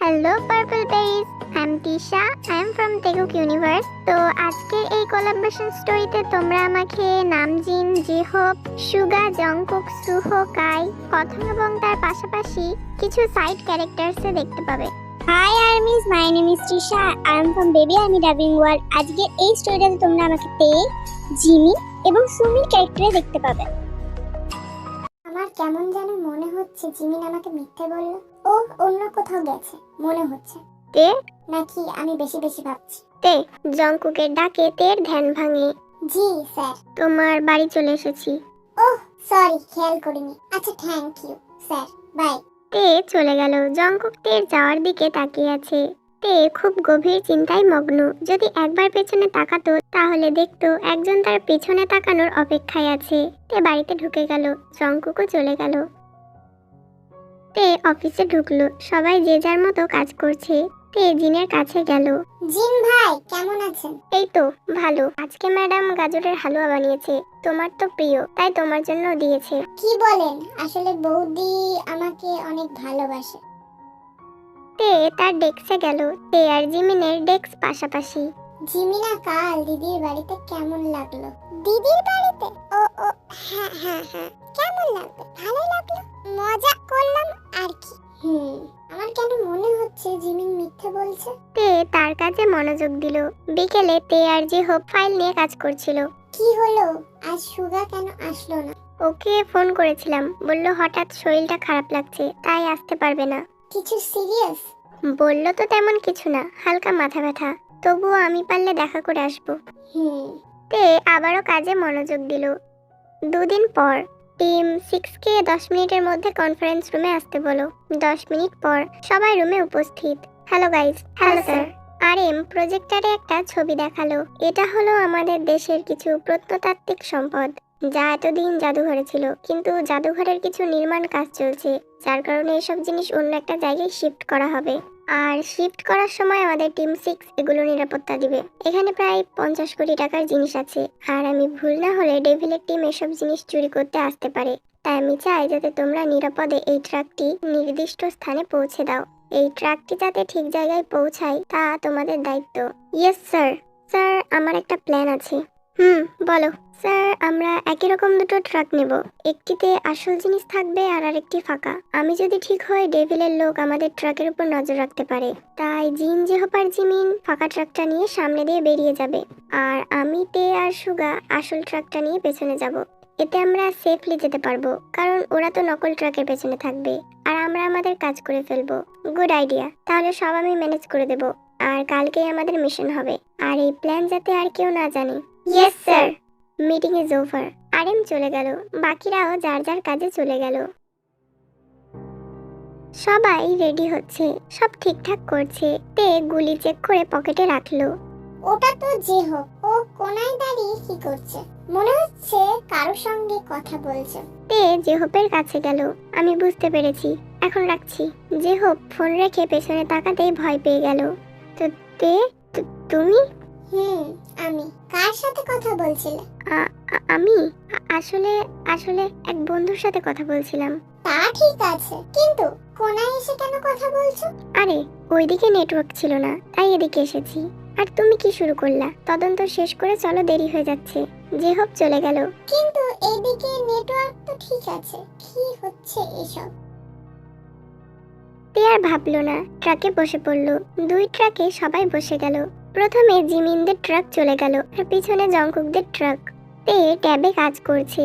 Hello purple berries, I am Tisha, I am from তেগুক universe. তো আজকের এই কোলাবোরেশন স্টোরিতে তোমরা আমাকে নামজিন, জিহোপ, সুগা, জংকুক, সুহো, কাই, কথন এবং তার পাশাপাশি কিছু সাইড ক্যারেক্টার্সে দেখতে পাবে। Hi armies, my name is Tisha, I am from baby army dubbing world. আজকের এই স্টোরিটাতে তোমরা আমাকে তে, জিমি এবং সুমির ক্যারেক্টারে দেখতে পাবে। আমার কেমন যেন মনে হচ্ছে জিমিন আমাকে মিথ্যে বলল। ও অন্য কোথাও গেছে মনে হচ্ছে। তে নাকি আমি বেশি বেশি ভাবছি? তে জংকুকের ডাকে তের ধ্যান ভাঙে। জি স্যার। তোমার বাড়ি চলে এসেছি। ওহ সরি, খেয়াল করিনি। আচ্ছা থ্যাংক ইউ স্যার, বাই। তে চলে গেল। জংকুক তের যাওয়ার দিকে তাকিয়ে আছে। তে খুব গভীর চিন্তায় মগ্ন। যদি একবার পেছনে তাকাতো তাহলে দেখতো একজন তার পেছনে তাকানোর অপেক্ষায় আছে। তে বাড়িতে ঢুকে গেল। জংকুকও চলে গেল। তে অফিসে ঢুকলো। সবাই যে যার মতো কাজ করছে। তে জিনের কাছে গেল। জিন ভাই কেমন আছেন? এই তো ভালো। আজকে ম্যাডাম গাজরের হালুয়া বানিয়েছে, তোমার তো প্রিয়, তাই তোমার জন্য দিয়েছে। কি বলেন? আসলে বৌদি আমাকে অনেক ভালোবাসে। তে তার ডেস্কে গেল। তে আর জিমিনের ডেস্ক পাশাপাশি। জিমিনা কাল দিদির বাড়িতে কেমন লাগলো? দিদির বাড়িতে? ও ও হ্যাঁ হ্যাঁ হ্যাঁ, কেমন লাগবে? ভালো লাগলো, মজা করলাম আর কি। আমার কেন মনে হচ্ছে জিমিন মিথ্যে বলছে। তে তার কাজে মনোযোগ দিল। বিকেলে তে আর জিহোপ ফাইল নিয়ে কাজ করছিল। কি হলো, আজ সুগা কেন আসলো না? ওকে ফোন করেছিলাম, বলল হঠাৎ শরীরটা খারাপ লাগছে, তাই আসতে পারবে না। কিছু সিরিয়াস? বললো তো তেমন কিছু না, হালকা মাথা ব্যথা, তবুও আমি পারলে দেখা করে আসবো। তে আবারও কাজে মনোযোগ দিল। দুদিন পর টিম 6কে 10 মিনিটের মধ্যে কনফারেন্স রুমে আসতে বলো। 10 মিনিট পর সবাই রুমে উপস্থিত। Hello guys. Hello sir. RM প্রজেক্টরে একটা ছবি দেখালো। এটা হলো আমাদের দেশের কিছু প্রত্নতাত্ত্বিক সম্পদ, যা এতদিন জাদুঘরে ছিল, কিন্তু জাদুঘরের কিছু নির্মাণ কাজ চলছে, যার কারণে এসব জিনিস অন্য একটা জায়গায় শিফট করা হবে। আর শিফট করার সময় আমাদের টিম 6 এগুলো নিরাপত্তা দিবে। এখানে প্রায় 50 কোটি টাকার জিনিস আছে, আর আমি ভুল না হলে ডেভিলের টিম এসব জিনিস চুরি করতে আসতে পারে। তাই আমি চাই যাতে তোমরা নিরাপদে এই ট্রাকটি নির্দিষ্ট স্থানে পৌঁছে দাও। এই ট্রাকটি যাতে ঠিক জায়গায় পৌঁছায় তা তোমাদের দায়িত্ব। Yes sir. স্যার আমার একটা প্ল্যান আছে। বলো। স্যার আমরা একই রকম দুটো ট্রাক নেব, একটিতে আসল জিনিস থাকবে আর আরেকটি ফাঁকা। আমি যদি ঠিক হয় ডেভিলের লোক আমাদের ট্রাকের উপর নজর রাখতে পারে, তাই জিন, জিহোপ আর জিমিন ফাঁকা ট্রাকটা নিয়ে সামনে দিয়ে বেরিয়ে যাবে, আর আমি তে আর সুগা আসল ট্রাকটা নিয়ে পেছনে যাব। এতে আমরা সেফলি যেতে পারবো, কারণ ওরা তো নকল ট্রাকের পেছনে থাকবে আর আমরা আমাদের কাজ করে ফেলবো। Good idea. তাহলে সব আমি ম্যানেজ করে দেব, আর কালকেই আমাদের মিশন হবে, আর এই প্ল্যান যাতে আর কেউ না জানে। Yes sir. Meeting is over. RM চলে গেল, বাকিরাও যার যার কাজে চলে গেল। সবাই রেডি হচ্ছে, সব ঠিকঠাক করছে। তে গুলি চেক করে পকেটে রাখলো। ওটা তো জিহোপ, ও কোনায় দাঁড়িয়ে কি করছে? মনে হচ্ছে কারোর সঙ্গে কথা বলছে। তে জিহোপের কাছে গেল। আমি বুঝতে পেরেছি, এখন রাখছি। জিহোপ ফোন রেখে পেছনে তাকাতেই ভয় পেয়ে গেল। তো তে তুমি? আমি। কার সাথে কথা বলছিলে? আমি আসলে আসলে এক বন্ধুর সাথে কথা বলছিলাম। তা ঠিক আছে, কিন্তু কোনায় এসে কেন কথা বলছো? আরে ওইদিকে নেটওয়ার্ক ছিল না, তাই এদিকে এসেছি। আর তুমি কি শুরু করলা? তদন্ত শেষ করে চলো, দেরি হয়ে যাচ্ছে। জিহোপ চলে গেল। কিন্তু এদিকে নেটওয়ার্ক তো ঠিক আছে, কি হচ্ছে এসব? তে আর ভাবলো না, ট্রাকে বসে পড়লো। দুই ট্রাকে সবাই বসে গেল। প্রথমে জিমিনদের ট্রাক চলে গেল, আর পিছনে জংকুকদের ট্রাক। তে ট্যাবে কাজ করছে।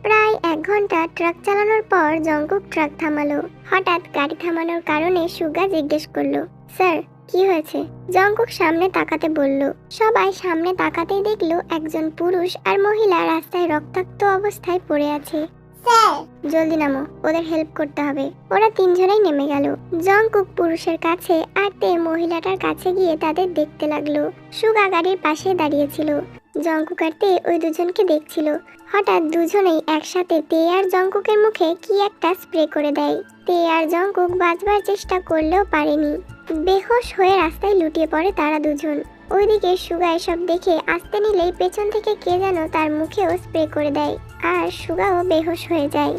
প্রায় 1 ঘন্টা ট্রাক চালানোর পর জংকুক ট্রাক থামালো। হঠাৎ গাড়ি থামানোর কারণে সুগা জিজ্ঞেস করলো, স্যার কি হয়েছে? জংকুক সামনে তাকাতে বলল। সবাই সামনে তাকাতেই দেখলো একজন পুরুষ আর মহিলা রাস্তায় রক্তাক্ত অবস্থায় পড়ে আছে। স্যার জলদি নামো, ওদের হেল্প করতে হবে। ওরা তিনজনেই নেমে গেল। জংকুক পুরুষের কাছে আর তে মহিলাটার কাছে গিয়ে তাদের দেখতে লাগলো। সুগা গাড়ির পাশে দাঁড়িয়েছিল। জংকুক আর তে ওই দুজনকে দেখছিল। হঠাৎ দুজনেই একসাথে তে আর জংকুকের মুখে কি একটা স্প্রে করে দেয়। তে আর জংকুক বাঁচবার চেষ্টা করলেও পারেনি। বেহোশ হয়ে রাস্তায় লুটিয়ে পড়ে তারা দুজন। ওইদিকে সুগা এসব দেখে আসতে নিলেই পেছন থেকে কে যেন তার মুখেও স্প্রে করে দেয়, আর সুগাও বেহোশ হয়ে যায়।